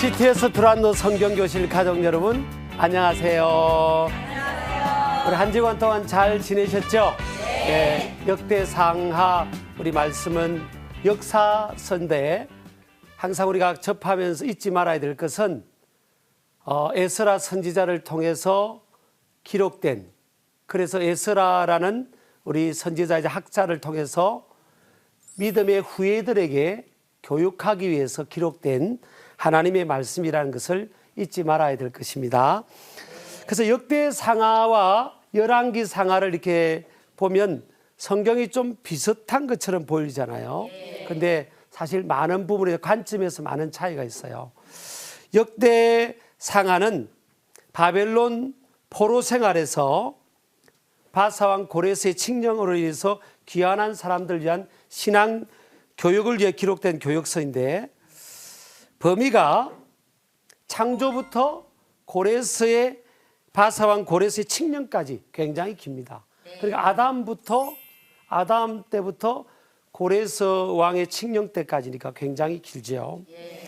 CT에서 두란노 성경교실 가족 여러분, 안녕하세요. 안녕하세요. 우리 한 주간 동안 잘 지내셨죠? 네. 역대상하 우리 말씀은 역사서인데 항상 우리가 접하면서 잊지 말아야 될 것은 에스라 선지자를 통해서 기록된, 그래서 에스라라는 우리 선지자이자 학자를 통해서 믿음의 후예들에게 교육하기 위해서 기록된 하나님의 말씀이라는 것을 잊지 말아야 될 것입니다. 그래서 역대상하와 열왕기상하를 이렇게 보면 성경이 좀 비슷한 것처럼 보이잖아요. 근데 사실 많은 부분에 관점에서 많은 차이가 있어요. 역대상하는 바벨론 포로 생활에서 바사왕 고레스의 칙령으로 인해서 귀환한 사람들 위한 신앙 교육을 위해 기록된 교육서인데, 범위가 창조부터 고레스의 바사왕 고레스의 칙령까지 굉장히 깁니다. 그러니까 아담 때부터 고레스 왕의 칙령 때까지니까 굉장히 길죠.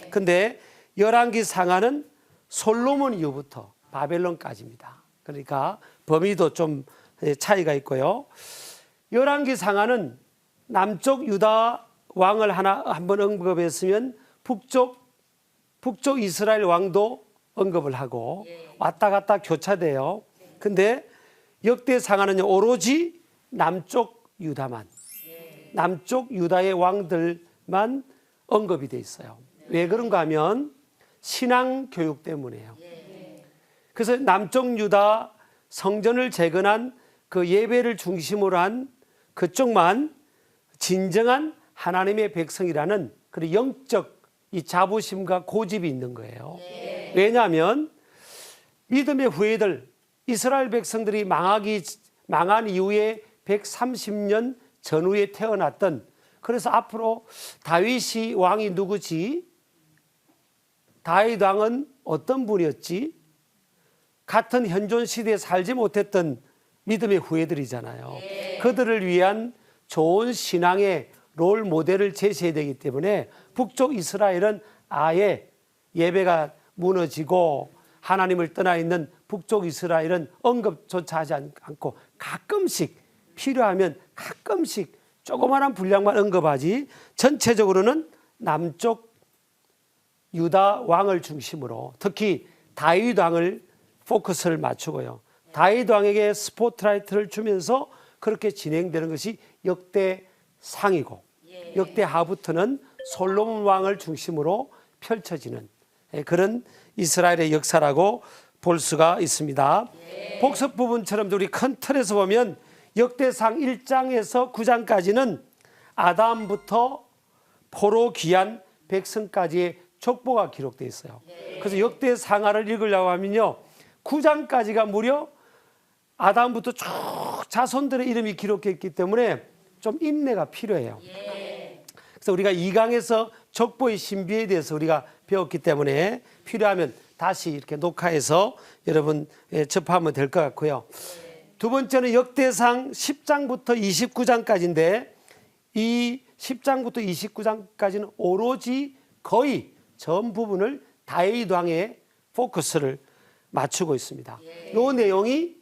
근데 열왕기상하는 솔로몬 이후부터 바벨론까지입니다. 그러니까 범위도 좀 차이가 있고요. 열왕기상하는 남쪽 유다 왕을 한번 언급했으면 북쪽 이스라엘 왕도 언급을 하고 왔다 갔다 교차돼요. 근데 역대상하는 오로지 남쪽 유다만, 남쪽 유다의 왕들만 언급이 돼 있어요. 왜 그런가 하면 신앙 교육 때문이에요. 그래서 남쪽 유다 성전을 재건한 그 예배를 중심으로 한 그쪽만 진정한 하나님의 백성이라는 그런 영적 이 자부심과 고집이 있는 거예요. 왜냐하면 믿음의 후예들 이스라엘 백성들이 망한 이후에 130년 전후에 태어났던, 그래서 앞으로 다윗이 왕이 누구지? 다윗 왕은 어떤 분이었지? 같은 현존 시대에 살지 못했던 믿음의 후예들이잖아요. 그들을 위한 좋은 신앙의 롤 모델을 제시해야 되기 때문에 북쪽 이스라엘은 아예 예배가 무너지고 하나님을 떠나 있는 북쪽 이스라엘은 언급조차 하지 않고 가끔씩 필요하면 가끔씩 조그마한 분량만 언급하지, 전체적으로는 남쪽 유다 왕을 중심으로 특히 다윗 왕을 포커스를 맞추고요. 다윗 왕에게 스포트라이트를 주면서 그렇게 진행되는 것이 역대상이고, 역대하부터는 솔로몬 왕을 중심으로 펼쳐지는 그런 이스라엘의 역사라고 볼 수가 있습니다. 복습 부분처럼 우리 큰 틀에서 보면 역대상 1장에서 9장까지는 아담부터 포로 귀한 백성까지의 족보가 기록되어 있어요. 그래서 역대상하를 읽으려고 하면요, 9장까지가 무려 아담부터 쭉 자손들의 이름이 기록했기 때문에 좀 인내가 필요해요. 그래서 우리가 2강에서 족보의 신비에 대해서 우리가 배웠기 때문에 필요하면 다시 이렇게 녹화해서 여러분 접하면 될 것 같고요. 두 번째는 역대상 10장부터 29장까지인데 이 10장부터 29장까지는 오로지 거의 전 부분을 다윗 왕의 포커스를 맞추고 있습니다. 이 내용이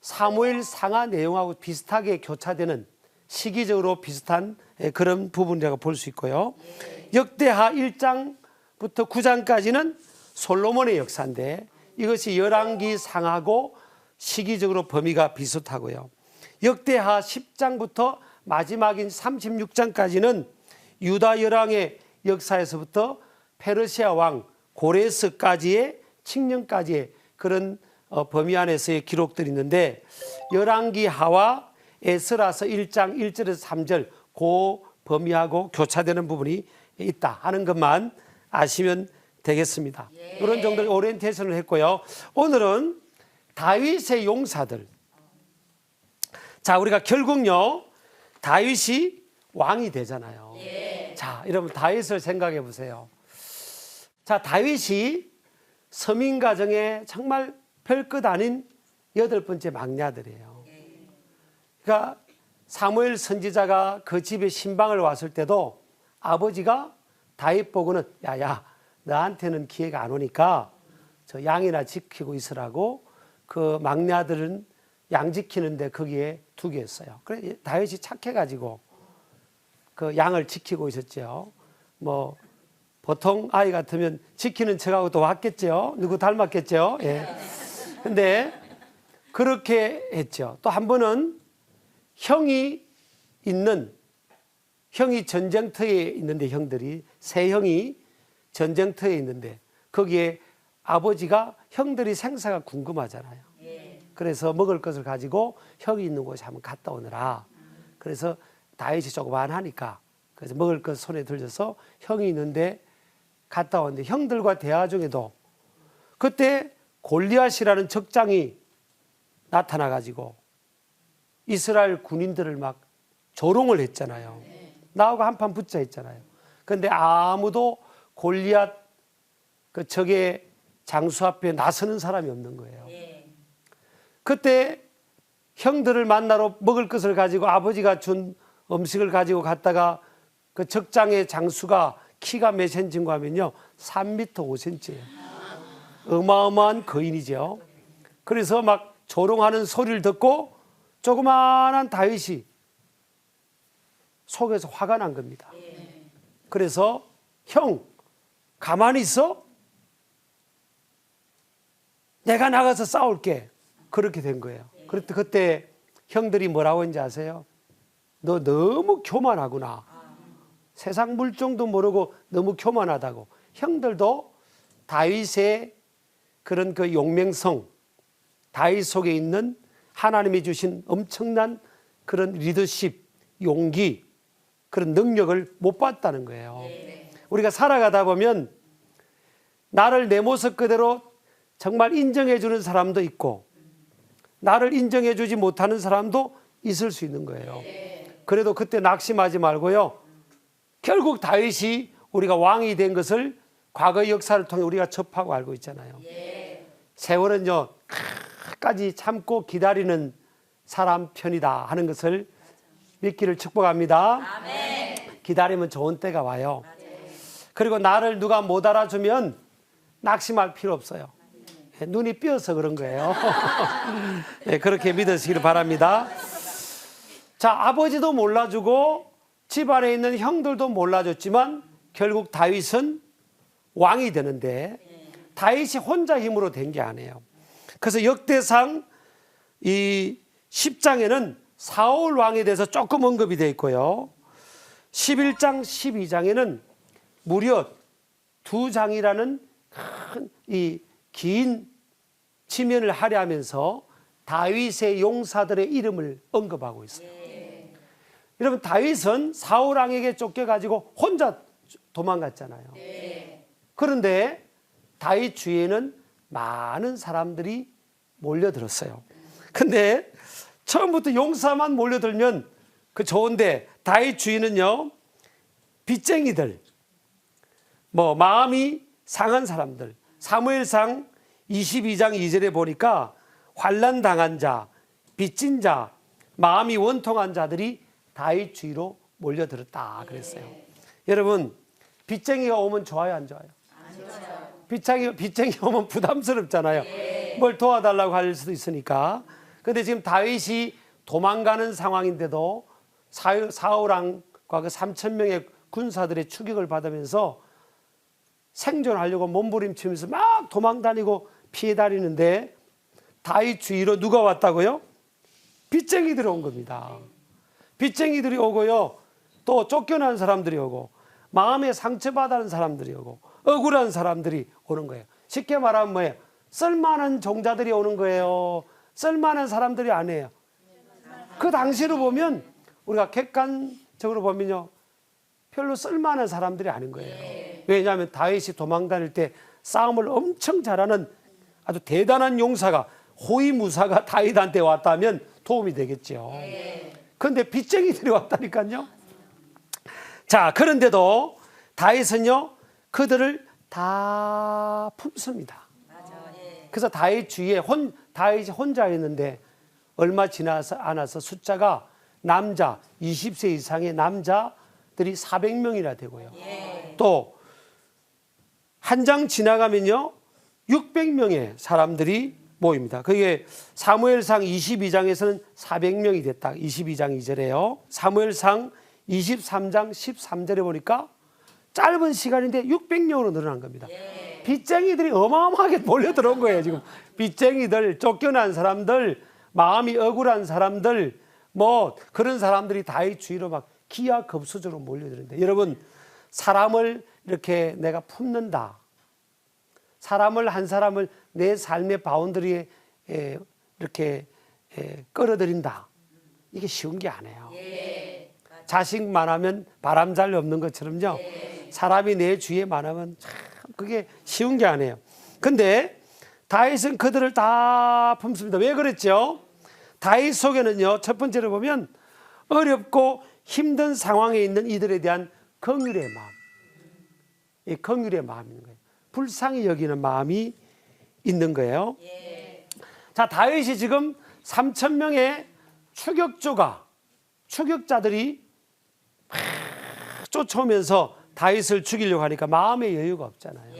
사무엘 상하 내용하고 비슷하게 교차되는, 시기적으로 비슷한 그런 부분이라고 볼 수 있고요. 역대하 1장부터 9장까지는 솔로몬의 역사인데 이것이 열왕기상하고 시기적으로 범위가 비슷하고요. 역대하 10장부터 마지막인 36장까지는 유다 열왕의 역사에서부터 페르시아 왕 고레스까지의 칙령까지의 그런 범위 안에서의 기록들이 있는데, 열왕기하와 에스라서 1장 1절에서 3절 그 범위하고 교차되는 부분이 있다 하는 것만 아시면 되겠습니다. 이런 정도의 오리엔테이션을 했고요. 오늘은 다윗의 용사들. 자, 우리가 결국요, 다윗이 왕이 되잖아요. 자, 여러분 다윗을 생각해 보세요. 자, 다윗이 서민 가정에 정말 별것 아닌 8번째 막내 아들이에요. 그러니까 사무엘 선지자가 그 집에 신방을 왔을 때도 아버지가 다윗 보고는 야야 너한테는 기회가 안 오니까 저 양이나 지키고 있으라고 그 막내 아들은 양 지키는데 거기에 두겠어요. 그래 다윗이 착해가지고 그 양을 지키고 있었죠. 뭐 보통 아이 같으면 지키는 척하고 또 왔겠죠. 누구 닮았겠죠. 예. 근데 그렇게 했죠. 또 한 번은 형이 전쟁터에 있는데 형들이 세 형이 전쟁터에 있는데 거기에 아버지가 형들이 생사가 궁금하잖아요. 그래서 먹을 것을 가지고 형이 있는 곳에 한번 갔다 오느라. 그래서 다윗이 조그만하니까 그래서 먹을 것 손에 들려서 형이 있는데 갔다 왔는데 형들과 대화 중에도 그때 골리앗이라는 적장이 나타나 가지고 이스라엘 군인들을 막 조롱을 했잖아요. 나하고 한판 붙자 했잖아요. 그런데 아무도 골리앗 그 적의 장수 앞에 나서는 사람이 없는 거예요. 그때 형들을 만나러 먹을 것을 가지고 아버지가 준 음식을 가지고 갔다가 그 적장의 장수가 키가 몇 센치인가 하면요 3m 5cm예요. 어마어마한 거인이죠. 그래서 막 조롱하는 소리를 듣고 조그마한 다윗이 속에서 화가 난 겁니다. 그래서 형 가만히 있어? 내가 나가서 싸울게. 그렇게 된 거예요. 그때 형들이 뭐라고 했는지 아세요? 너 너무 교만하구나. 세상 물정도 모르고 너무 교만하다고. 형들도 다윗의 그런 그 용맹성, 다윗 속에 있는 하나님이 주신 엄청난 그런 리더십, 용기, 그런 능력을 못 봤다는 거예요. 우리가 살아가다 보면 나를 내 모습 그대로 정말 인정해 주는 사람도 있고 나를 인정해 주지 못하는 사람도 있을 수 있는 거예요. 그래도 그때 낙심하지 말고요. 결국 다윗이 우리가 왕이 된 것을 과거의 역사를 통해 우리가 접하고 알고 있잖아요. 세월은요 끝까지 참고 기다리는 사람 편이다 하는 것을 믿기를 축복합니다. 아멘. 기다리면 좋은 때가 와요. 그리고 나를 누가 못 알아주면 낙심할 필요 없어요. 눈이 삐어서 그런 거예요. 네, 그렇게 믿으시기를 바랍니다. 자, 아버지도 몰라주고 집안에 있는 형들도 몰라줬지만 결국 다윗은 왕이 되는데 다윗이 혼자 힘으로 된 게 아니에요. 그래서 역대상 이 10장에는 사울 왕에 대해서 조금 언급이 되어 있고요. 11장, 12장에는 무려 2장이라는 큰 이 긴 지면을 할애하면서 다윗의 용사들의 이름을 언급하고 있어요. 여러분 다윗은 사울 왕에게 쫓겨가지고 혼자 도망갔잖아요. 그런데 다윗 주위에는 많은 사람들이 몰려들었어요. 근데 처음부터 용사만 몰려들면 그 좋은데 다윗 주위는요 빚쟁이들, 뭐 마음이 상한 사람들, 사무엘상 22장 2절에 보니까 환난 당한 자, 빚진 자, 마음이 원통한 자들이 다윗 주위로 몰려들었다 그랬어요. 여러분 빚쟁이가 오면 좋아요 안 좋아요? 빚쟁이 오면 부담스럽잖아요. 뭘 도와달라고 할 수도 있으니까. 그런데 지금 다윗이 도망가는 상황인데도 사울 왕과 그 3,000명의 군사들의 추격을 받으면서 생존하려고 몸부림치면서 막 도망다니고 피해 다니는데 다윗 주위로 누가 왔다고요? 빚쟁이들이 온 겁니다. 빚쟁이들이 오고요. 또 쫓겨난 사람들이 오고 마음에 상처받은 사람들이 오고 억울한 사람들이 오는 거예요. 쉽게 말하면 뭐예요? 쓸만한 종자들이 오는 거예요. 쓸만한 사람들이 아니에요. 그 당시로 보면 우리가 객관적으로 보면요. 별로 쓸만한 사람들이 아닌 거예요. 왜냐하면 다윗이 도망다닐 때 싸움을 엄청 잘하는 아주 대단한 용사가 호위무사가 다윗한테 왔다면 도움이 되겠죠. 그런데 빚쟁이들이 왔다니까요. 자, 그런데도 다윗은요 그들을 다 품습니다. 그래서 다윗 주위에 다윗이 혼자 있는데 얼마 지나서 않아서 숫자가 남자 20세 이상의 남자들이 400명이나 되고요. 또 한 장 지나가면요 600명의 사람들이 모입니다. 그게 사무엘상 22장에서는 400명이 됐다. 22장 2절에요. 사무엘상 23장 13절에 보니까 짧은 시간인데 600명으로 늘어난 겁니다. 빚쟁이들이 어마어마하게 몰려들어온 거예요. 지금 빚쟁이들, 쫓겨난 사람들, 마음이 억울한 사람들, 뭐 그런 사람들이 다윗 주위로 막 기하급수적으로 몰려드는데, 여러분 사람을 이렇게 내가 품는다, 사람을 한 사람을 내 삶의 바운더리에 이렇게 끌어들인다, 이게 쉬운 게 아니에요. 자식만 하면 바람잘 없는 것처럼요, 사람이 내 주위에 많으면 참 그게 쉬운 게 아니에요. 근데 다윗은 그들을 다 품습니다. 왜 그랬죠? 다윗 속에는요, 첫 번째로 보면 어렵고 힘든 상황에 있는 이들에 대한 긍휼의 마음, 이 긍휼의 마음이 있는 거예요. 불쌍히 여기는 마음이 있는 거예요. 자, 다윗이 지금 3,000명의 추격자들이 쫓아오면서 다윗을 죽이려고 하니까 마음의 여유가 없잖아요.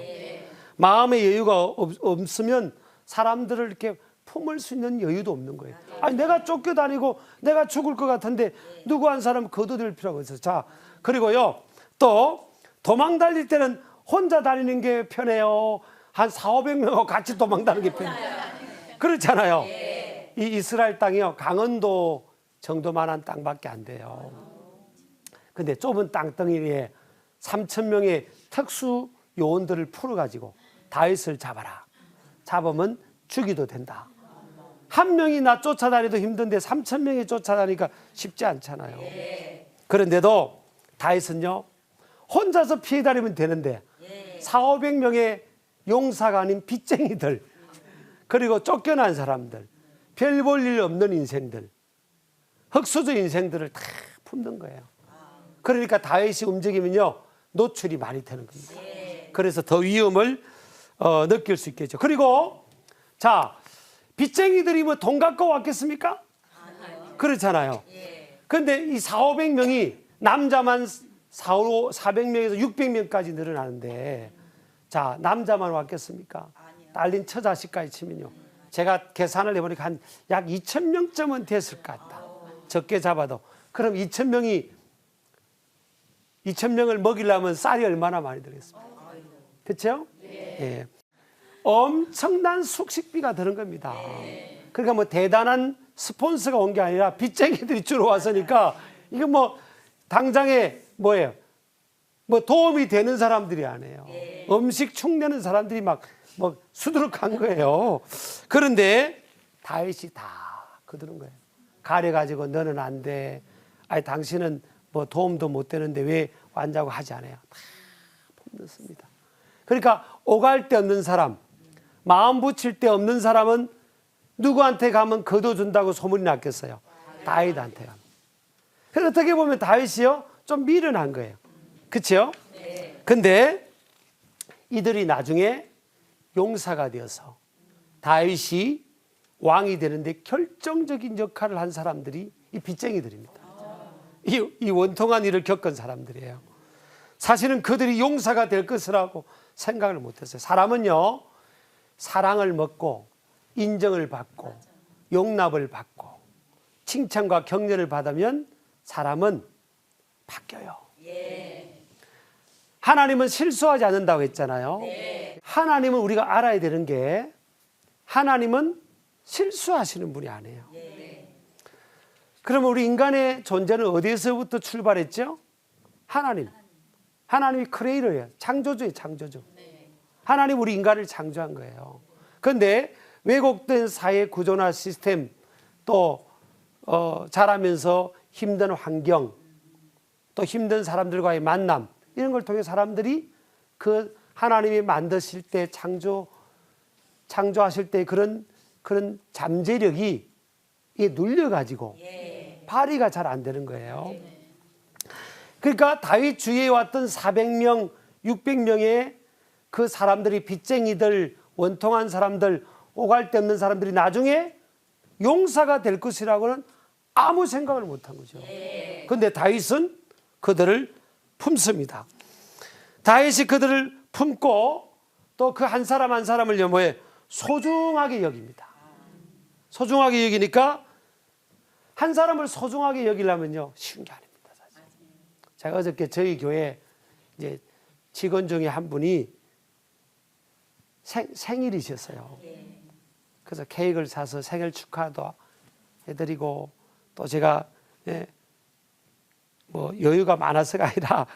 마음의 여유가 없으면 사람들을 이렇게 품을 수 있는 여유도 없는 거예요. 아니, 내가 쫓겨다니고 내가 죽을 것 같은데 누구 한 사람 거둬들 필요가 없어요. 자, 그리고요, 또 도망 달릴 때는 혼자 다니는 게 편해요, 한 400~500명하고 같이 도망 다니는 게 편해요? 그렇잖아요. 이 이스라엘 땅이요, 강원도 정도만한 땅밖에 안 돼요. 근데 좁은 땅덩이에 3,000명의 특수 요원들을 풀어가지고 다윗을 잡아라. 잡으면 죽이도 된다. 한 명이 나 쫓아다니도 힘든데 3,000명이 쫓아다니니까 쉽지 않잖아요. 그런데도 다윗은요, 혼자서 피해 다니면 되는데 400~500명의 용사가 아닌 빚쟁이들, 그리고 쫓겨난 사람들, 별 볼 일 없는 인생들, 흑수저 인생들을 다 품는 거예요. 그러니까 다윗이 움직이면요 노출이 많이 되는 겁니다. 그래서 더 위험을 느낄 수 있겠죠. 그리고 자, 빚쟁이들이 뭐 돈 갖고 왔겠습니까? 그렇잖아요. 그런데 이 400~500명이 남자만 400명에서 600명까지 늘어나는데, 자, 남자만 왔겠습니까? 딸린 처자식까지 치면요, 제가 계산을 해보니까 한 약 2,000명쯤은 됐을 것 같다. 적게 잡아도. 그럼 2,000명을 먹이려면 쌀이 얼마나 많이 들겠습니까? 그렇죠? 예. 엄청난 숙식비가 드는 겁니다. 그러니까 뭐 대단한 스폰서가 온 게 아니라 빚쟁이들이 주로 왔으니까, 이거 뭐 당장에 뭐예요? 뭐 도움이 되는 사람들이 아니에요. 음식 축내는 사람들이 막 뭐 수두룩한 거예요. 그런데 다윗이 다 거두는 거예요. 가려가지고 너는 안 돼. 아니, 당신은 뭐 도움도 못 되는데 왜 왔냐고 하지 않아요. 다 품는습니다. 그러니까 오갈 데 없는 사람, 마음 붙일 데 없는 사람은 누구한테 가면 거둬준다고 소문이 났겠어요? 다윗한테 가면. 그래서 어떻게 보면 다윗이요, 좀 미련한 거예요. 그렇죠? 근데 이들이 나중에 용사가 되어서 다윗이 왕이 되는데 결정적인 역할을 한 사람들이 이 빚쟁이들입니다. 이 원통한 일을 겪은 사람들이에요. 사실은 그들이 용사가 될 것이라고 생각을 못했어요. 사람은요, 사랑을 먹고 인정을 받고 용납을 받고 칭찬과 격려를 받으면 사람은 바뀌어요. 하나님은 실수하지 않는다고 했잖아요. 하나님은 우리가 알아야 되는 게, 하나님은 실수하시는 분이 아니에요. 그러면 우리 인간의 존재는 어디에서부터 출발했죠? 하나님이 크리에이터예요. 창조주예요, 창조주. 하나님 우리 인간을 창조한 거예요. 그런데 왜곡된 사회 구조나 시스템, 또 자라면서 힘든 환경, 또 힘든 사람들과의 만남, 이런 걸 통해 사람들이 그 하나님이 만드실 때 창조하실 때 그런 잠재력이 이게 눌려가지고 발휘가 잘 안 되는 거예요. 그러니까 다윗 주위에 왔던 400명, 600명의 그 사람들이 빚쟁이들, 원통한 사람들, 오갈 데 없는 사람들이 나중에 용사가 될 것이라고는 아무 생각을 못한 거죠. 그런데 다윗은 그들을 품습니다. 다윗이 그들을 품고 또 그 한 사람 한 사람을 뭐에 소중하게 여깁니다. 소중하게 여기니까 한 사람을 소중하게 여기려면요 쉬운 게 아닙니다. 사실. 제가 어저께 저희 교회 이제 직원 중에 한 분이 생일이셨어요. 그래서 케이크를 사서 생일 축하도 해드리고 또 제가 뭐 여유가 많아서가 아니라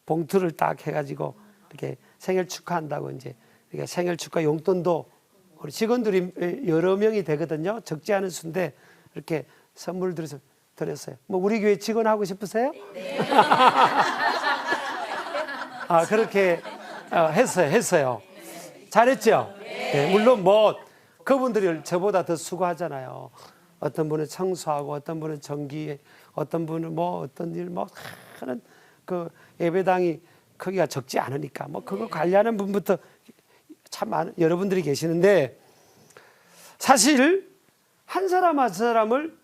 봉투를 딱 해가지고 이렇게 생일 축하한다고 이제 이렇게 생일 축하 용돈도 우리 직원들이 여러 명이 되거든요. 적지 않은 수인데 이렇게 선물 드렸어요. 뭐 우리 교회 직원 하고 싶으세요? 네. 아 그렇게 했어요. 잘했죠? 네. 물론 뭐 그분들이 저보다 더 수고하잖아요. 어떤 분은 청소하고 어떤 분은 전기, 어떤 분은 뭐 어떤 일 뭐 하는 그 예배당이 크기가 적지 않으니까 뭐 그거 관리하는 분부터 참 많은 여러분들이 계시는데 사실 한 사람 한 사람을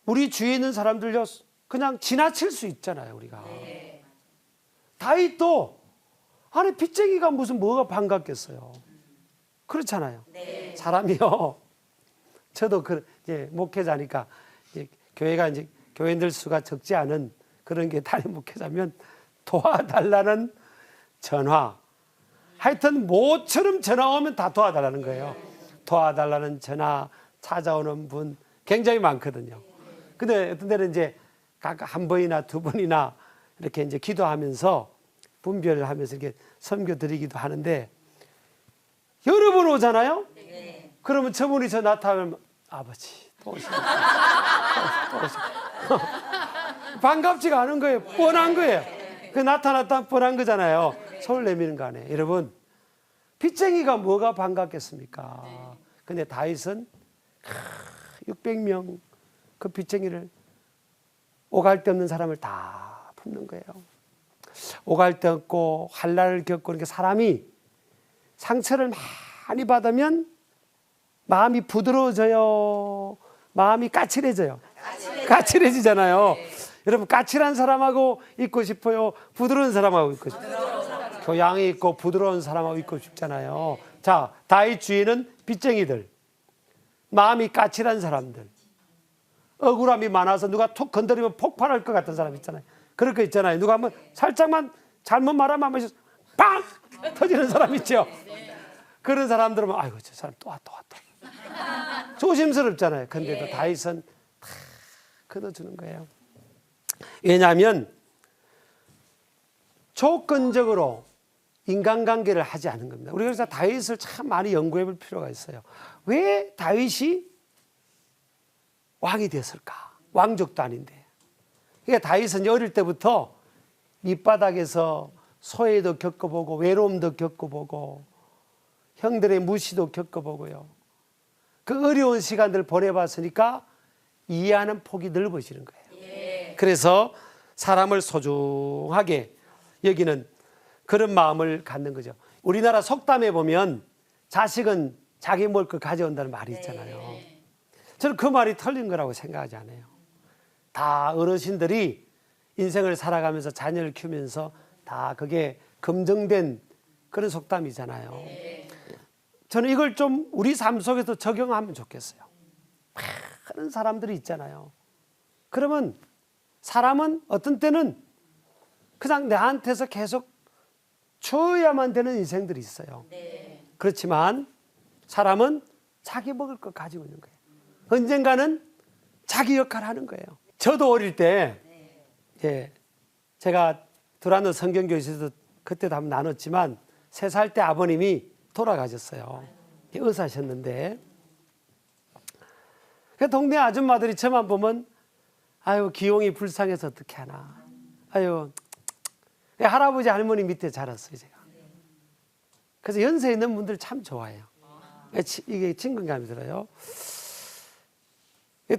우리 주위에 있는 사람들요 그냥 지나칠 수 있잖아요 우리가. 다윗도 아니 빚쟁이가 무슨 뭐가 반갑겠어요. 그렇잖아요. 사람이요. 저도 이제 목회자니까 이제 교회가 이제 교인들 수가 적지 않은 그런 게 담임 목회자면 도와달라는 전화. 하여튼 모처럼 전화 오면 다 도와달라는 거예요. 도와달라는 전화 찾아오는 분 굉장히 많거든요. 근데 어떤 데는 이제 각 한 번이나 두 번이나 이렇게 이제 기도하면서 분별을 하면서 이렇게 섬겨 드리기도 하는데 여러 번 오잖아요? 네. 그러면 저분이 저 나타나면 아버지 또 오시네. 또 오시네. 반갑지가 않은 거예요. 뻔한 거예요. 그 나타났다 뻔한 거잖아요. 손을 내미는 거 아니에요. 여러분 빚쟁이가 뭐가 반갑겠습니까? 근데 다윗은 600명 그 빚쟁이를 오갈 데 없는 사람을 다 품는 거예요. 오갈 데 없고 환난을 겪고 그러니까 사람이 상처를 많이 받으면 마음이 부드러워져요. 마음이 까칠해져요. 까칠해지잖아요. 여러분 까칠한 사람하고 있고 싶어요? 부드러운 사람하고 있고 싶어요? 교양이 있고 부드러운 사람하고 있고 싶잖아요. 자, 다윗 주위는 빚쟁이들, 마음이 까칠한 사람들, 억울함이 많아서 누가 툭 건드리면 폭발할 것 같은 사람 있잖아요. 그럴 거 있잖아요. 누가 한번 살짝만 잘못 말하면 한 번씩 빵 터지는 사람 있죠. 그런 사람들은 아이고 저 사람 또 와. 조심스럽잖아요. 근데도 다윗은 다 걷어주는 거예요. 왜냐하면 조건적으로 인간관계를 하지 않은 겁니다. 우리가 그래서 다윗을 참 많이 연구해 볼 필요가 있어요. 왜 다윗이 왕이 됐을까? 왕족도 아닌데. 그러니까 다윗은 어릴 때부터 밑바닥에서 소외도 겪어보고 외로움도 겪어보고 형들의 무시도 겪어보고요. 그 어려운 시간들 보내봤으니까 이해하는 폭이 넓어지는 거예요. 그래서 사람을 소중하게 여기는 그런 마음을 갖는 거죠. 우리나라 속담에 보면 자식은 자기 먹을 걸 가져온다는 말이 있잖아요. 저는 그 말이 틀린 거라고 생각하지 않아요. 다 어르신들이 인생을 살아가면서 자녀를 키우면서 다 그게 검증된 그런 속담이잖아요. 저는 이걸 좀 우리 삶 속에서 적용하면 좋겠어요. 많은 사람들이 있잖아요. 그러면 사람은 어떤 때는 그냥 내한테서 계속 줘야만 되는 인생들이 있어요. 그렇지만 사람은 자기 먹을 거 가지고 있는 거예요. 언젠가는 자기 역할을 하는 거예요. 저도 어릴 때 제가 두란노 성경교실에서 그때도 한번 나눴지만 3살 때 아버님이 돌아가셨어요. 의사셨는데 그 동네 아줌마들이 저만 보면 아유 기용이 불쌍해서 어떻게 하나. 아유 할아버지 할머니 밑에 자랐어요 제가. 그래서 연세 있는 분들 참 좋아해요. 이게 친근감이 들어요.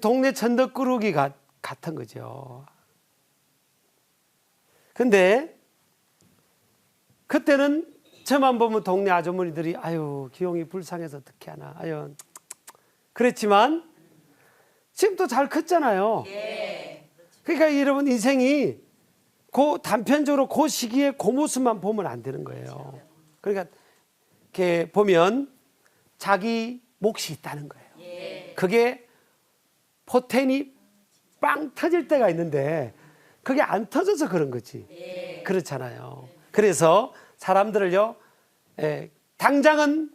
동네 천덕꾸러기 같은 거죠. 근데 그때는 저만 보면 동네 아주머니들이 아유 기용이 불쌍해서 어떻게 하나. 아유 그랬지만 지금 또 잘 컸잖아요. 그러니까 여러분 인생이 그 단편적으로 그 시기에 그 모습만 보면 안 되는 거예요. 그러니까 이렇게 보면 자기 몫이 있다는 거예요. 그게 포텐이 빵 터질 때가 있는데 그게 안 터져서 그런 거지. 그렇잖아요. 그래서 사람들을요, 당장은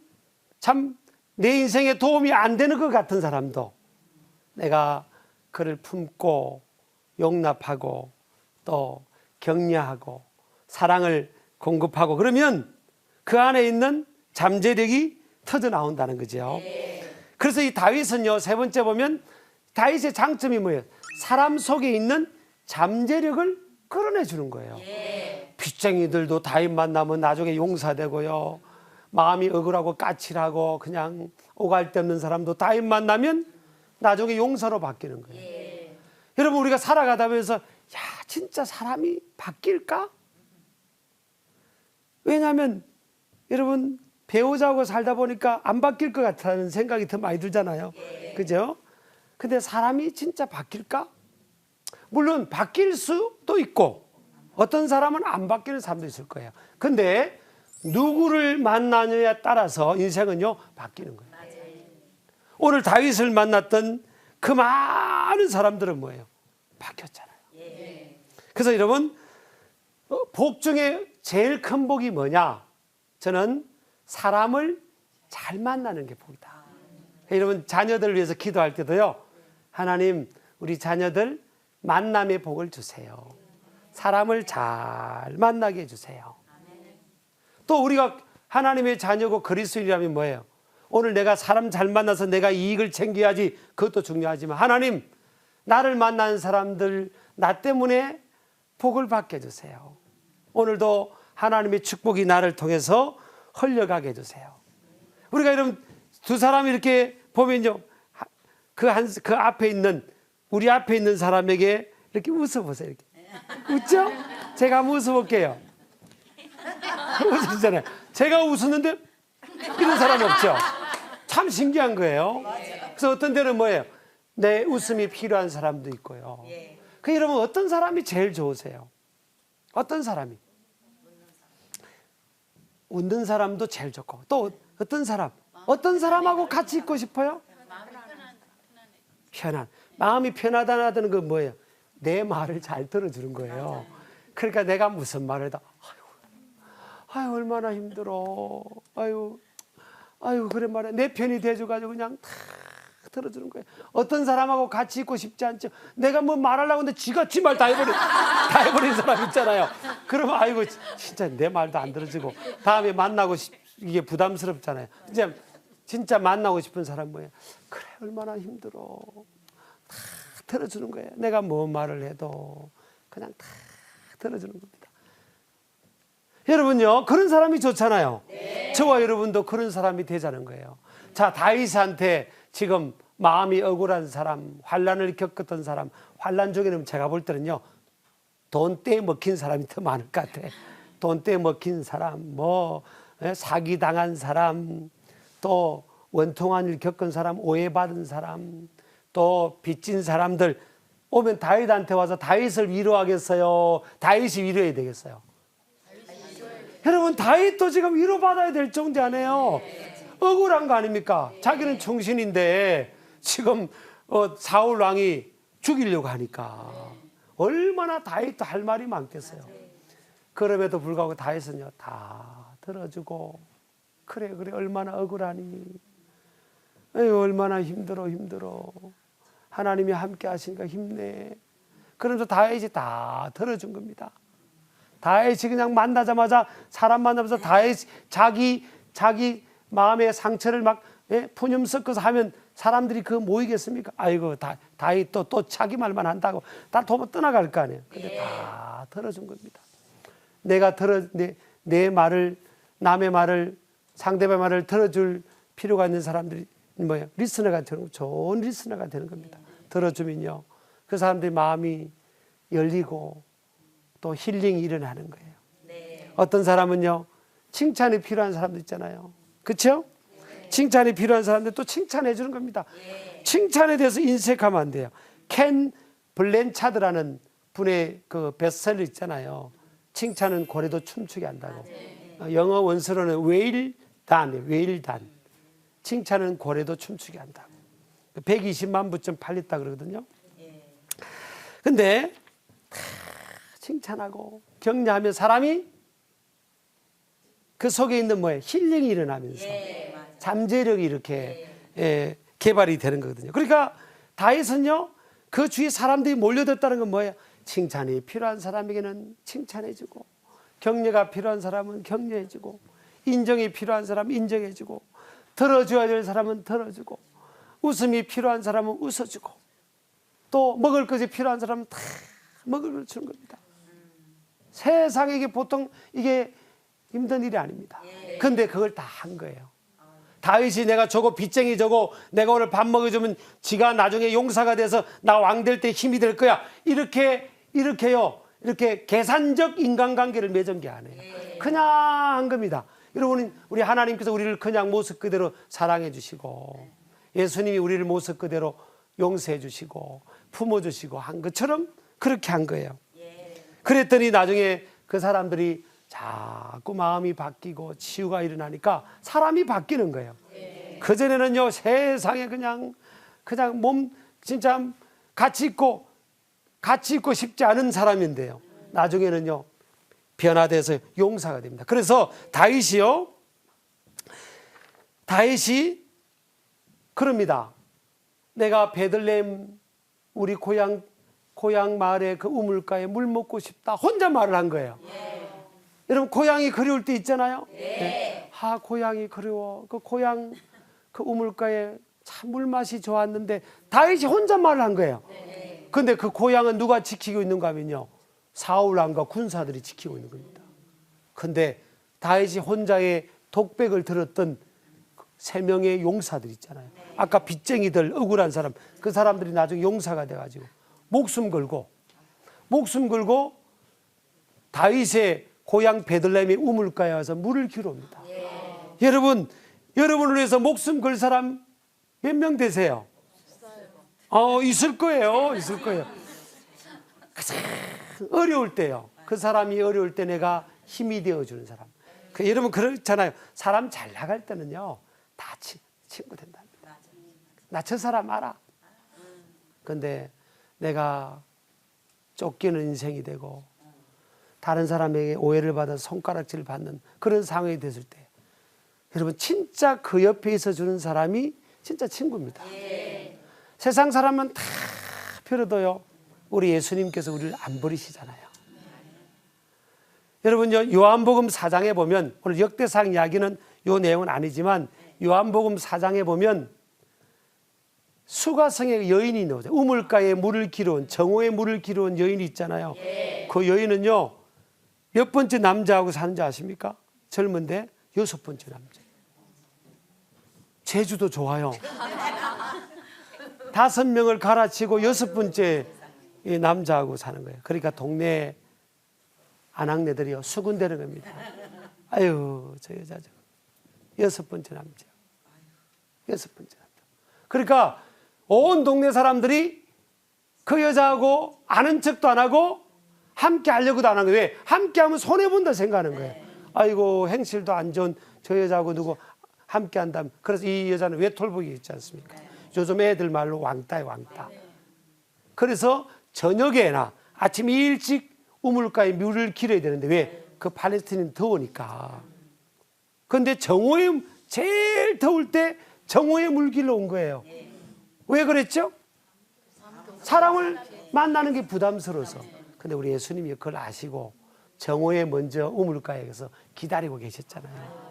참 내 인생에 도움이 안 되는 것 같은 사람도 내가 그를 품고 용납하고 또 격려하고 사랑을 공급하고 그러면 그 안에 있는 잠재력이 터져 나온다는 거죠. 그래서 이 다윗은요, 세 번째 보면 다윗의 장점이 뭐예요? 사람 속에 있는 잠재력을 끌어내 주는 거예요. 빚쟁이들도 다윗 만나면 나중에 용사되고요, 마음이 억울하고 까칠하고 그냥 오갈 데 없는 사람도 다윗 만나면 나중에 용사로 바뀌는 거예요. 여러분, 우리가 살아가다 보면서 야, 진짜 사람이 바뀔까? 왜냐하면 여러분, 배우자하고 살다 보니까 안 바뀔 것 같다는 생각이 더 많이 들잖아요. 그죠? 근데 사람이 진짜 바뀔까? 물론 바뀔 수도 있고 어떤 사람은 안 바뀌는 사람도 있을 거예요. 근데 누구를 만나느냐에 따라서 인생은요, 바뀌는 거예요. 오늘 다윗을 만났던 그 많은 사람들은 뭐예요? 바뀌었잖아요. 그래서 여러분, 복 중에 제일 큰 복이 뭐냐? 저는 사람을 잘 만나는 게 복이다. 여러분, 자녀들을 위해서 기도할 때도요, 하나님, 우리 자녀들 만남의 복을 주세요. 사람을 잘 만나게 해주세요. 또 우리가 하나님의 자녀고 그리스도인이라면 뭐예요? 오늘 내가 사람 잘 만나서 내가 이익을 챙겨야지, 그것도 중요하지만 하나님, 나를 만나는 사람들 나 때문에 복을 받게 해주세요. 오늘도 하나님의 축복이 나를 통해서 흘려가게 해주세요. 우리가 이런 두 사람이 이렇게 보면요, 그 앞에 있는, 우리 앞에 있는 사람에게 이렇게 웃어보세요. 이렇게. 웃죠? 제가 한번 웃어볼게요. 웃으시잖아요. 제가 웃었는데 이런 사람 없죠? 참 신기한 거예요. 그래서 어떤 데는 뭐예요? 내 웃음이 필요한 사람도 있고요. 그 여러분, 어떤 사람이 제일 좋으세요? 어떤 사람이? 웃는 사람도 제일 좋고, 또 어떤 사람? 어떤 사람하고 같이 있고 싶어요? 편안. 마음이 편하다는 건 뭐예요? 내 말을 잘 들어주는 거예요. 그러니까 내가 무슨 말을 다, 아유 얼마나 힘들어. 아유 그래 말이야. 내 편이 돼줘가지고 그냥 다 들어주는 거예요. 어떤 사람하고 같이 있고 싶지 않죠. 내가 뭐 말하려고 하는데 지가 지 말 다 해버린 사람 있잖아요. 그러면 아이고 진짜 내 말도 안 들어주고 다음에 만나고 이게 부담스럽잖아요. 진짜 만나고 싶은 사람 뭐예요? 그래 얼마나 힘들어. 다 들어주는 거예요. 내가 뭐 말을 해도 그냥 다 들어주는 겁니다. 여러분요, 그런 사람이 좋잖아요. 저와 여러분도 그런 사람이 되자는 거예요. 자, 다윗한테 지금 마음이 억울한 사람, 환난을 겪었던 사람, 환난 중에는 제가 볼 때는요, 돈대에 먹힌 사람이 더 많을 것 같아. 돈대에 먹힌 사람, 사기당한 사람, 또 원통한 일 겪은 사람, 오해받은 사람, 또 빚진 사람들 오면 다윗한테 와서 다윗을 위로하겠어요? 다윗이 위로해야 되겠어요? 여러분, 다윗도 지금 위로받아야 될 정도 아니에요. 억울한 거 아닙니까? 자기는 충신인데 지금 사울 왕이 죽이려고 하니까 얼마나 다윗도 할 말이 많겠어요. 그럼에도 불구하고 다윗은요, 다 들어주고 그래 얼마나 억울하니, 에휴, 얼마나 힘들어 하나님이 함께 하시니까 힘내. 그러면서 다윗이 다 들어준 겁니다. 다윗이 그냥 만나자마자, 사람 만나면서 다윗 자기 마음의 상처를 막 푸념 섞어서 하면 사람들이 그거 모이겠습니까? 아이고, 다윗 또 자기 말만 한다고 다 떠나갈 거 아니에요. 근데 다 들어준 겁니다. 내가 내 말을, 남의 말을, 상대방의 말을 들어줄 필요가 있는 사람들이 뭐예요? 리스너가 되는, 좋은 리스너가 되는 겁니다. 들어주면요, 그 사람들의 마음이 열리고 또 힐링이 일어나는 거예요. 어떤 사람은요, 칭찬이 필요한 사람도 있잖아요. 그렇죠? 칭찬이 필요한 사람들 또 칭찬해 주는 겁니다. 칭찬에 대해서 인색하면 안 돼요. 켄 블렌차드라는 분의 그 베스트셀러 있잖아요. 칭찬은 고래도 춤추게 한다고. 영어 원서로는 well done. 칭찬은 고래도 춤추게 한다고. 120만 부쯤 팔렸다 그러거든요. 근데 칭찬하고 격려하면 사람이 그 속에 있는 뭐예요? 힐링이 일어나면서 잠재력이 이렇게 개발이 되는 거거든요. 그러니까 다윗은요, 그 주위 사람들이 몰려들었다는 건 뭐예요? 칭찬이 필요한 사람에게는 칭찬해주고, 격려가 필요한 사람은 격려해주고, 인정이 필요한 사람은 인정해주고, 들어줘야 될 사람은 들어주고, 웃음이 필요한 사람은 웃어주고, 또 먹을 것이 필요한 사람은 다 먹을 걸 주는 겁니다. 세상에 이게 보통 이게 힘든 일이 아닙니다. 근데 그걸 다 한 거예요. 다윗이 내가 저거 빚쟁이 저거 내가 오늘 밥 먹여주면 지가 나중에 용사가 돼서 나 왕 될 때 힘이 될 거야. 이렇게 계산적 인간관계를 맺은 게 아니에요. 그냥 한 겁니다. 여러분, 우리 하나님께서 우리를 그냥 모습 그대로 사랑해 주시고, 예수님이 우리를 모습 그대로 용서해 주시고 품어 주시고 한 것처럼 그렇게 한 거예요. 그랬더니 나중에 그 사람들이 자꾸 마음이 바뀌고 치유가 일어나니까 사람이 바뀌는 거예요. 그전에는요, 세상에 그냥 몸 진짜 같이 있고 싶지 않은 사람인데요, 나중에는요 변화돼서 용사가 됩니다. 그래서 다윗이 그럽니다. 내가 베들레헴 우리 고향 마을에 그 우물가에 물 먹고 싶다. 혼자 말을 한 거예요. 여러분, 고향이 그리울 때 있잖아요. 네. 고향이 그리워. 그 고향 그 우물가에 참 물맛이 좋았는데 다윗이 혼자 말을 한 거예요. 그런데 그 고향은 누가 지키고 있는가 하면요, 사울 왕과 군사들이 지키고 있는 겁니다. 그런데 다윗이 혼자의 독백을 들었던 3명의 용사들 있잖아요. 아까 빚쟁이들, 억울한 사람, 그 사람들이 나중에 용사가 돼가지고 목숨 걸고 다윗의 고향 베들레헴의 우물가에 와서 물을 기러 옵니다. 여러분을 위해서 목숨 걸 사람 몇 명 되세요? 있을 거예요. 어려울 때요. 그 사람이 어려울 때 내가 힘이 되어주는 사람. 여러분 그렇잖아요. 사람 잘 나갈 때는요, 다 친구 된답니다. 나 저 사람 알아. 근데 내가 쫓기는 인생이 되고 다른 사람에게 오해를 받아 손가락질을 받는 그런 상황이 됐을 때, 여러분 진짜 그 옆에 있어주는 사람이 진짜 친구입니다. 세상 사람은 다 버려도요, 우리 예수님께서 우리를 안 버리시잖아요. 여러분요, 요한복음 4장에 보면, 오늘 역대상 이야기는 요 내용은 아니지만 요한복음 4장에 보면 수가성의 여인이 나오죠. 우물가에 물을 기러온, 정오에 물을 기러온 여인이 있잖아요. 그 여인은요, 몇 번째 남자하고 사는지 아십니까? 젊은데 6번째 남자. 제주도 좋아요. 5명을 갈아치고 6번째 남자하고 사는 거예요. 그러니까 동네 아낙네들이요, 수군대는 겁니다. 아유, 저 여자 6번째 남자. 6번째 남자. 그러니까 온 동네 사람들이 그 여자하고 아는 척도 안 하고 함께 하려고도 안 하는 거예요. 왜? 함께 하면 손해본다 생각하는 거예요. 아이고, 행실도 안 좋은 저 여자하고 누구 함께 한다면. 그래서 이 여자는 외톨복이 있지 않습니까? 요즘 애들 말로 왕따예요, 왕따. 그래서 저녁에나 아침 일찍 우물가에 물을 길어야 되는데, 왜? 그 팔레스틴은 더우니까. 그런데 정오에 제일 더울 때 정오에 물 길러 온 거예요. 왜 그랬죠? 사람을 만나는 게 부담스러워서. 근데 우리 예수님이 그걸 아시고 정오에 먼저 우물가에 가서 기다리고 계셨잖아요.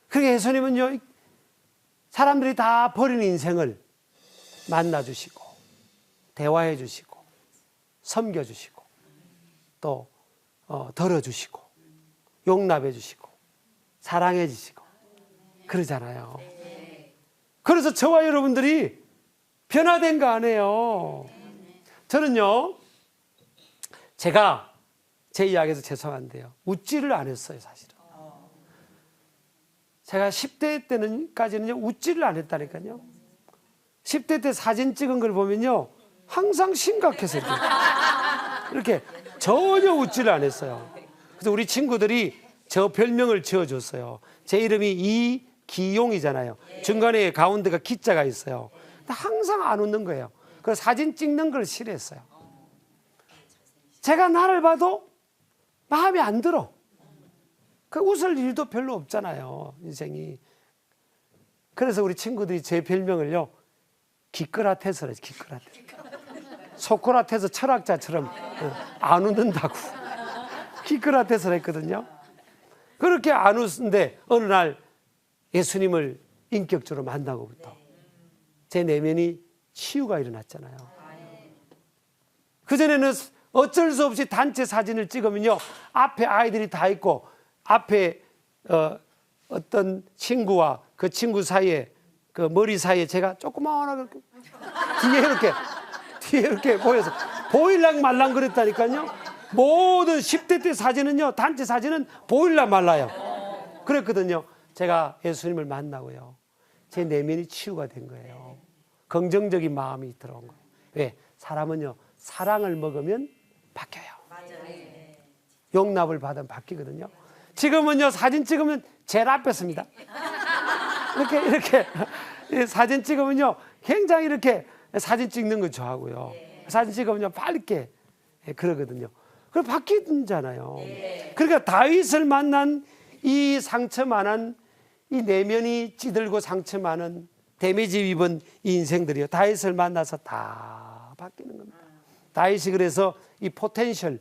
그러니까 예수님은요, 사람들이 다 버린 인생을 만나주시고 대화해 주시고 섬겨 주시고 또 덜어주시고 용납해 주시고 사랑해 주시고 그러잖아요. 그래서 저와 여러분들이 변화된 거 아니에요. 저는요, 제가 제 이야기에서 죄송한데요, 웃지를 안 했어요, 사실은. 제가 10대 때는까지는요, 웃지를 안 했다니까요. 10대 때 사진 찍은 걸 보면요, 항상 심각해서 이렇게 전혀 웃지를 않았어요. 그래서 우리 친구들이 저 별명을 지어줬어요. 제 이름이 이기용이잖아요. 중간에 가운데가 기자가 있어요. 근데 항상 안 웃는 거예요. 그래서 사진 찍는 걸 싫어했어요. 제가 나를 봐도 마음에 안 들어. 그 웃을 일도 별로 없잖아요, 인생이. 그래서 우리 친구들이 제 별명을요, 기끌아태서래, 기끌아태. 소크라테스 철학자처럼 안 웃는다고. 기끌아태서 했거든요. 그렇게 안 웃는데 어느 날 예수님을 인격적으로 만나고부터 제 내면이 치유가 일어났잖아요. 그전에는 어쩔 수 없이 단체 사진을 찍으면요, 앞에 아이들이 다 있고 앞에 어떤 친구와 그 친구 사이에 그 머리 사이에 제가 조그마하게 뒤에 이렇게 보여서 보일랑 말랑 그랬다니까요. 모든 10대 때 사진은요, 단체 사진은 보일랑 말라요. 그랬거든요. 제가 예수님을 만나고요, 제 내면이 치유가 된 거예요. 긍정적인 마음이 들어온 거예요. 왜? 사람은요, 사랑을 먹으면 바뀌어요. 용납을 받으면 바뀌거든요. 지금은요, 사진 찍으면 제일 앞에 씁니다. 이렇게 사진 찍으면요, 굉장히 이렇게 사진 찍는 거 좋아하고요. 사진 찍으면요, 밝게 그러거든요. 그럼 바뀌잖아요. 그러니까 다윗을 만난 이 상처 많은, 이 내면이 찌들고 상처 많은, 데미지 입은 이 인생들이요, 다윗을 만나서 다 바뀌는 겁니다. 다윗이 그래서 이 포텐셜,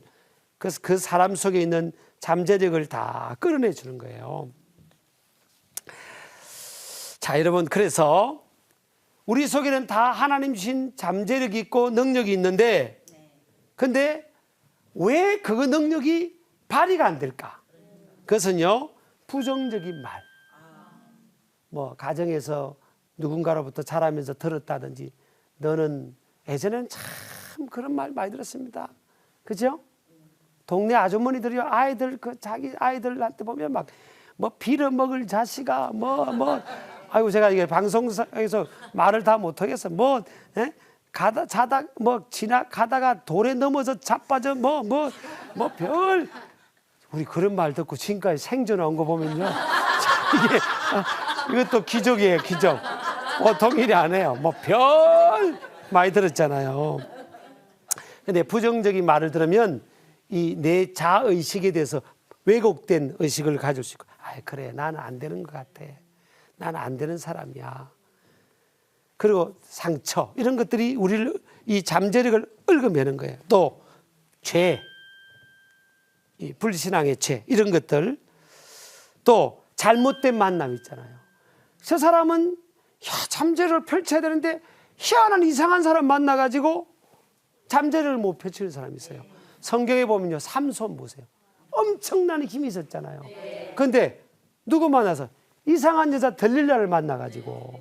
그 사람 속에 있는 잠재력을 다 끌어내 주는 거예요. 자, 여러분, 그래서 우리 속에는 다 하나님 주신 잠재력이 있고 능력이 있는데, 근데 왜 그 능력이 발휘가 안 될까? 그것은요, 부정적인 말, 뭐 가정에서 누군가로부터 자라면서 들었다든지, 너는 예전에는 참 그런 말 많이 들었습니다. 그죠? 동네 아주머니들이요, 아이들 자기 아이들한테 보면 막 뭐 빌어먹을 자식아, 아이고, 제가 이게 방송에서 말을 다 못하겠어. 자다 지나가다가 돌에 넘어져 자빠져 우리 그런 말 듣고 지금까지 생존 온 거 보면요, 이것도 기적이에요, 기적. 보통 일이 아니에요. 많이 들었잖아요. 근데 부정적인 말을 들으면 이 내 자의식에 대해서 왜곡된 의식을 가질 수 있고, 그래, 나는 안 되는 것 같아, 나는 안 되는 사람이야. 그리고 상처, 이런 것들이 우리를, 이 잠재력을 얽어매는 거예요. 또 죄, 이 불신앙의 죄, 이런 것들. 또 잘못된 만남 있잖아요. 저 사람은 잠재력을 펼쳐야 되는데 희한한 이상한 사람 만나가지고 잠재력을 못 펼치는 사람이 있어요. 성경에 보면요, 삼손 보세요. 엄청난 힘이 있었잖아요. 그런데 누구 만나서 이상한 여자 들릴라를 만나가지고,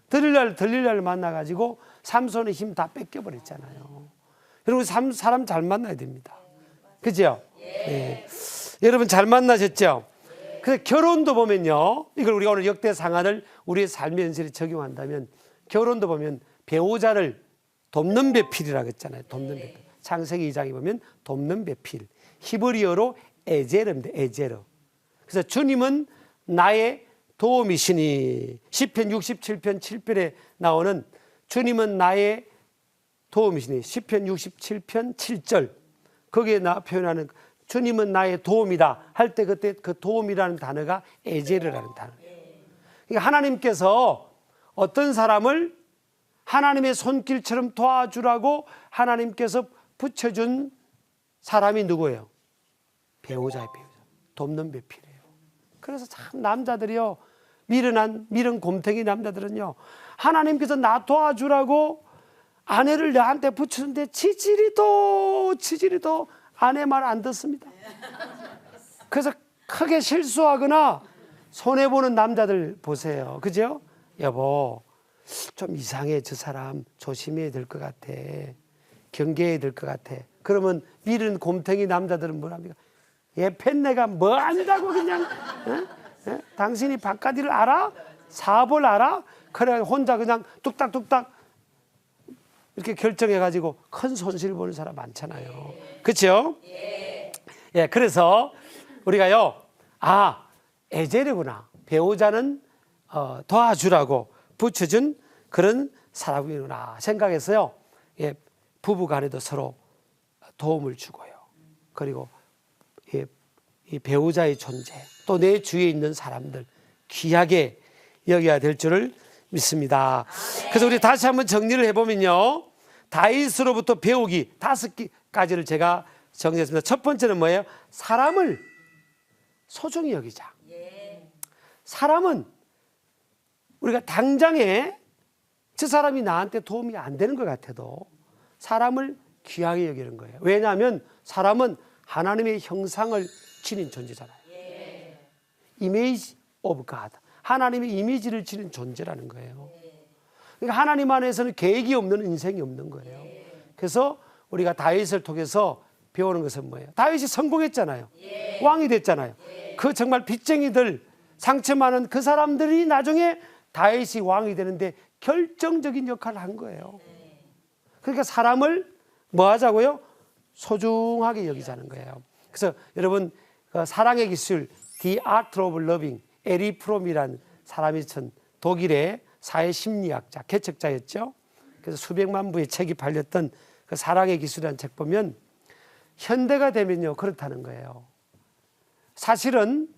들릴라를 만나가지고 삼손의 힘 다 뺏겨버렸잖아요. 여러분, 사람 잘 만나야 됩니다. 그죠? 네. 여러분 잘 만나셨죠? 그래서 결혼도 보면요, 이걸 우리가 오늘 역대 상한을 우리의 삶의 현실에 적용한다면, 결혼도 보면 배우자를 돕는 배필이라고 했잖아요. 돕는 배필. 창세기 2장에 보면 돕는 배필, 히브리어로 에제르입니다. 에제르. 그래서 주님은 나의 도움이시니, 시편 67편 7절에 나오는 주님은 나의 도움이시니, 시편 67편 7절, 거기에 표현하는 주님은 나의 도움이다 할 때, 그때 그 도움이라는 단어가 에제르라는 단어예요. 그러니까 하나님께서 어떤 사람을 하나님의 손길처럼 도와주라고 하나님께서 붙여준 사람이 누구예요? 배우자의 배우자. 돕는 배필이에요. 그래서 참 남자들이요, 미련 곰탱이 남자들은요, 하나님께서 나 도와주라고 아내를 나한테 붙였는데 지지리도 아내 말 안 듣습니다. 그래서 크게 실수하거나 손해보는 남자들 보세요. 그죠? 여보, 좀 이상해, 저 사람 조심해야 될 것 같아, 경계해야 될 것 같아. 그러면 미련 곰탱이 남자들은 뭐랍니까? 얘 팬내가 뭐 안다고 그냥, 당신이 바깥일을 알아? 사업을 알아? 그래 혼자 그냥 뚝딱뚝딱 이렇게 결정해가지고 큰 손실 보는 사람 많잖아요. 그렇죠? 예, 그래서 우리가요, 애제르구나. 배우자는 도와주라고 붙여준 그런 사람이구나 생각해서요. 예, 부부간에도 서로 도움을 주고요. 그리고 이 배우자의 존재, 또 내 주위에 있는 사람들 귀하게 여겨야 될 줄을 믿습니다. 그래서 우리 다시 한번 정리를 해보면요, 다윗으로부터 배우기 5가지를 제가 정리했습니다. 첫 번째는 뭐예요? 사람을 소중히 여기자. 사람은 우리가 당장에 저 사람이 나한테 도움이 안 되는 것 같아도 사람을 귀하게 여기는 거예요. 왜냐하면 사람은 하나님의 형상을 지닌 존재잖아요. 이미지 오브 갓. 하나님의 이미지를 지닌 존재라는 거예요. 그러니까 하나님 안에서는 계획이 없는 인생이 없는 거예요. 그래서 우리가 다윗을 통해서 배우는 것은 뭐예요? 다윗이 성공했잖아요. 왕이 됐잖아요. 그 정말 빚쟁이들, 상처 많은 그 사람들이 나중에 다윗이 왕이 되는데 결정적인 역할을 한 거예요. 그러니까 사람을 뭐 하자고요? 소중하게 여기자는 거예요. 그래서 여러분, 사랑의 기술 The Art of Loving, 에리 프롬이라는 사람이 전 독일의 사회심리학자, 개척자였죠. 그래서 수백만 부의 책이 팔렸던 그 사랑의 기술이라는 책 보면 현대가 되면요, 그렇다는 거예요. 사실은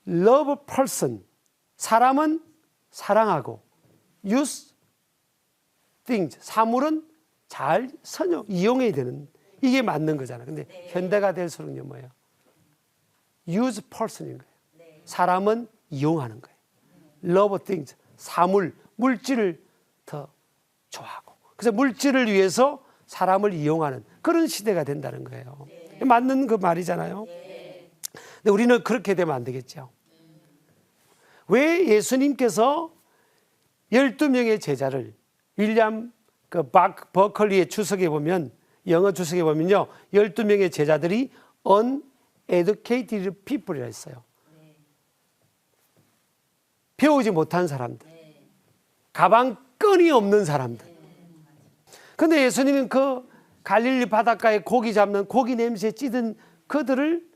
love person, 사람은 사랑하고 use things, 사물은 잘 이용해야 되는, 이게 맞는 거잖아요. 근데 현대가 될수록요 뭐예요? use person인 거예요. 사람은 이용하는 거예요. love things, 사물, 물질을 더 좋아하고, 그래서 물질을 위해서 사람을 이용하는 그런 시대가 된다는 거예요. 맞는 그 말이잖아요. 근데 우리는 그렇게 되면 안 되겠죠. 왜 예수님께서 12명의 제자를, 윌리엄 버클리의 주석에 보면, 영어 주석에 보면요, 12명의 제자들이 uneducated people이라 했어요. 배우지 못한 사람들, 가방끈이 없는 사람들. 근데 예수님은 그 갈릴리 바닷가에 고기 잡는 고기 냄새에 찌든 그들을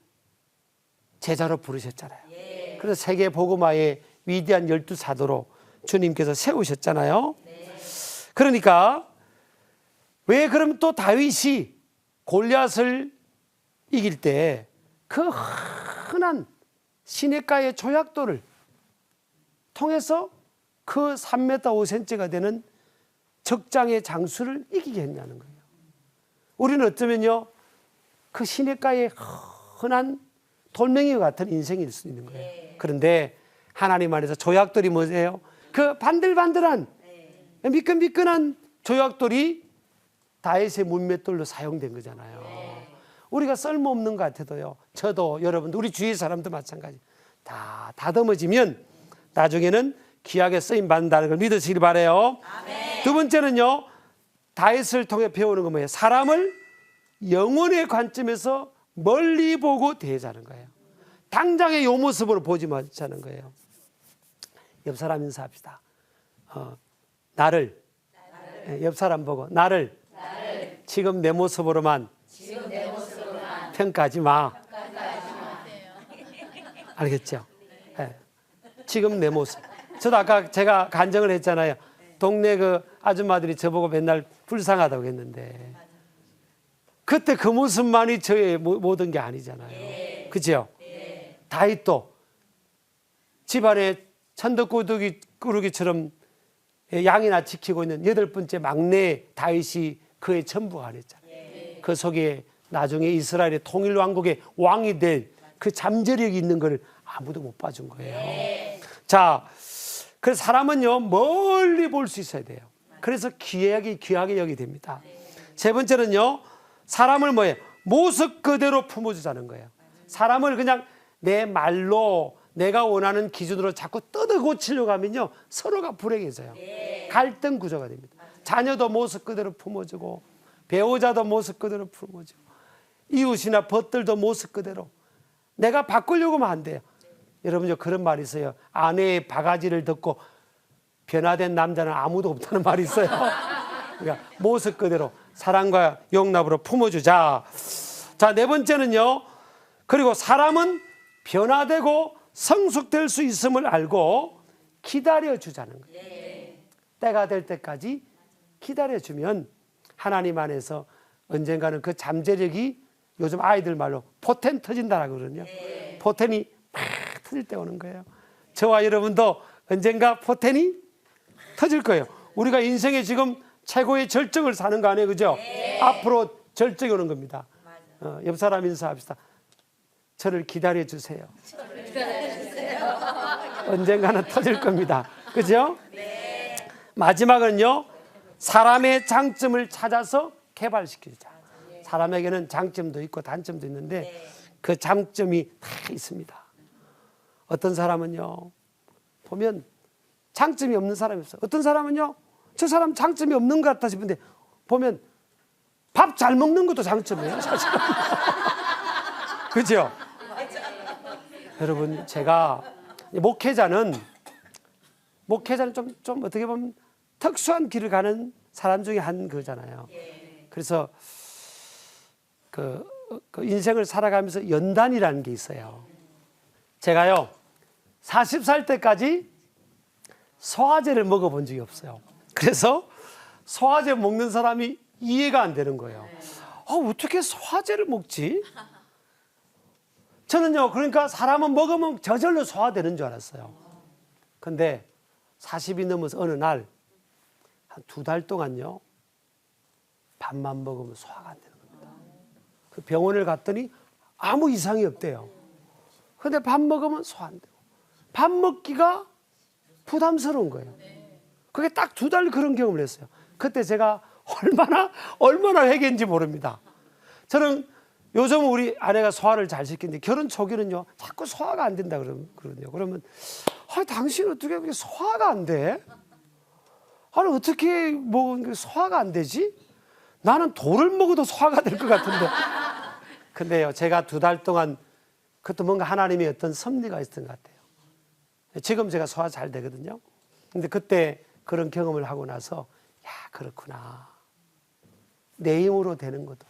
제자로 부르셨잖아요. 그래서 세계 복음화의 위대한 12사도로 주님께서 세우셨잖아요. 그러니까 왜 그럼 또 다윗이 골리앗을 이길 때 그 흔한 시냇가의 조약돌을 통해서 그 3m 5cm가 되는 적장의 장수를 이기게 했냐는 거예요. 우리는 어쩌면요, 그 시냇가의 흔한 돌멩이와 같은 인생일 수 있는 거예요. 그런데 하나님 안에서 조약돌이 뭐예요? 그 반들반들한 미끈미끈한 조약돌이 다윗의 문맷돌로 사용된 거잖아요. 우리가 쓸모없는 것 같아도요, 저도 여러분도 우리 주위 사람도 마찬가지, 다 다듬어지면 나중에는 귀하게 쓰임 받는다는 걸 믿으시길 바라요. 두 번째는요, 다윗을 통해 배우는 건 뭐예요? 사람을 영혼의 관점에서 멀리 보고 대하자는 거예요. 당장의 요 모습으로 보지 마자는 거예요. 옆 사람 인사합시다. 나를, 옆 사람 보고 나를 지금 내 모습으로만 평가하지 마. 알겠죠? 네. 지금 내 모습. 저도 아까 제가 간증을 했잖아요. 동네 그 아줌마들이 저보고 맨날 불쌍하다고 했는데 그때 그 모습만이 저의 모든 게 아니잖아요. 그죠? 다윗도 집안에 천덕꾸러기처럼 양이나 지키고 있는 8번째 막내 다윗이 그의 전부가 아니었잖아요. 그 속에 나중에 이스라엘의 통일왕국의 왕이 될 그 잠재력이 있는 걸 아무도 못 봐준 거예요. 자, 그래서 사람은요, 멀리 볼 수 있어야 돼요. 그래서 귀하게 여기게 됩니다. 세 번째는요, 사람을 뭐예요? 모습 그대로 품어주자는 거예요. 사람을 그냥 내 말로 내가 원하는 기준으로 자꾸 뜯어 고치려고 하면요, 서로가 불행해져요. 갈등 구조가 됩니다. 자녀도 모습 그대로 품어주고, 배우자도 모습 그대로 품어주고, 이웃이나 벗들도 모습 그대로. 내가 바꾸려고 하면 안 돼요. 여러분요, 그런 말이 있어요. 아내의 바가지를 듣고 변화된 남자는 아무도 없다는 말이 있어요. 그러니까 모습 그대로 사랑과 용납으로 품어주자. 자, 네 번째는요. 그리고 사람은 변화되고 성숙될 수 있음을 알고 기다려주자는 거예요. 때가 될 때까지 기다려주면 하나님 안에서 언젠가는 그 잠재력이 요즘 아이들 말로 포텐 터진다라고 그러거든요. 포텐이 막 터질 때 오는 거예요. 저와 여러분도 언젠가 포텐이 터질 거예요. 우리가 인생에 지금 최고의 절정을 사는 거 아니에요, 그죠? 앞으로 절정이 오는 겁니다. 옆 사람 인사합시다. 저를 기다려 주세요. 언젠가는 터질 겁니다. 그죠? 마지막은요, 사람의 장점을 찾아서 개발시키자. 사람에게는 장점도 있고 단점도 있는데 그 장점이 다 있습니다. 어떤 사람은요, 보면 장점이 없는 사람이 없어요. 어떤 사람은요, 저 사람 장점이 없는 것 같다 싶은데 보면 밥 잘 먹는 것도 장점이에요, 사실. 그죠? 여러분, 제가 목회자는 좀 어떻게 보면 특수한 길을 가는 사람 중에 한 거잖아요. 그래서 그 인생을 살아가면서 연단이라는 게 있어요. 제가요 40살 때까지 소화제를 먹어본 적이 없어요. 그래서 소화제 먹는 사람이 이해가 안 되는 거예요. 어떻게 소화제를 먹지? 저는요, 그러니까 사람은 먹으면 저절로 소화되는 줄 알았어요. 근데 40이 넘어서 어느 날 한 2달 동안요, 밥만 먹으면 소화가 안 되는 겁니다. 그 병원을 갔더니 아무 이상이 없대요. 근데 밥 먹으면 소화 안 되고 밥 먹기가 부담스러운 거예요. 그게 딱 2달 그런 경험을 했어요. 그때 제가 얼마나 회개인지 모릅니다. 저는 요즘 우리 아내가 소화를 잘 시키는데 결혼 초기는요 자꾸 소화가 안 된다 그러거든요. 그러면 당신 어떻게 그렇게 소화가 안 돼? 아니 어떻게 먹은 소화가 안 되지? 나는 돌을 먹어도 소화가 될 것 같은데. 근데요, 제가 2달 동안 그것도 뭔가 하나님의 어떤 섭리가 있었던 것 같아요. 지금 제가 소화 잘 되거든요. 근데 그때 그런 경험을 하고 나서 그렇구나. 내 힘으로 되는 것도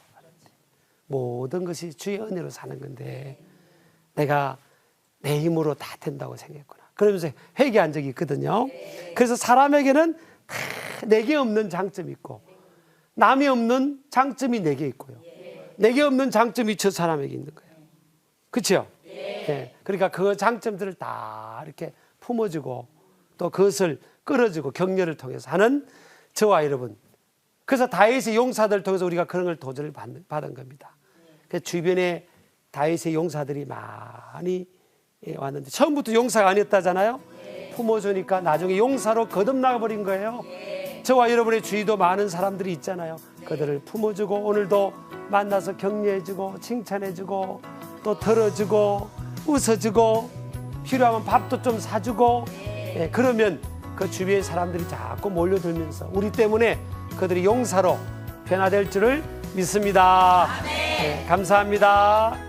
모든 것이 주의 은혜로 사는 건데 내가 내 힘으로 다 된다고 생각했구나. 그러면서 회개한 적이 있거든요. 그래서 사람에게는 다 내게 없는 장점이 있고 남이 없는 장점이 내게 있고요. 내게 없는 장점이 저 사람에게 있는 거예요. 그렇죠? 네. 그러니까 그 장점들을 다 이렇게 품어주고 또 그것을 끌어주고 격려를 통해서 하는 저와 여러분. 그래서 다윗의 용사들을 통해서 우리가 그런 걸 도전을 받은 겁니다. 그래서 주변에 다윗의 용사들이 많이 왔는데 처음부터 용사가 아니었다잖아요. 품어주니까 나중에 용사로 거듭나가 버린 거예요. 저와 여러분의 주위도 많은 사람들이 있잖아요. 그들을 품어주고 오늘도 만나서 격려해주고 칭찬해주고 또 들어주고 웃어주고 필요하면 밥도 좀 사주고 그러면 그 주위의 사람들이 자꾸 몰려들면서 우리 때문에 그들이 용사로 변화될 줄을 믿습니다. 감사합니다.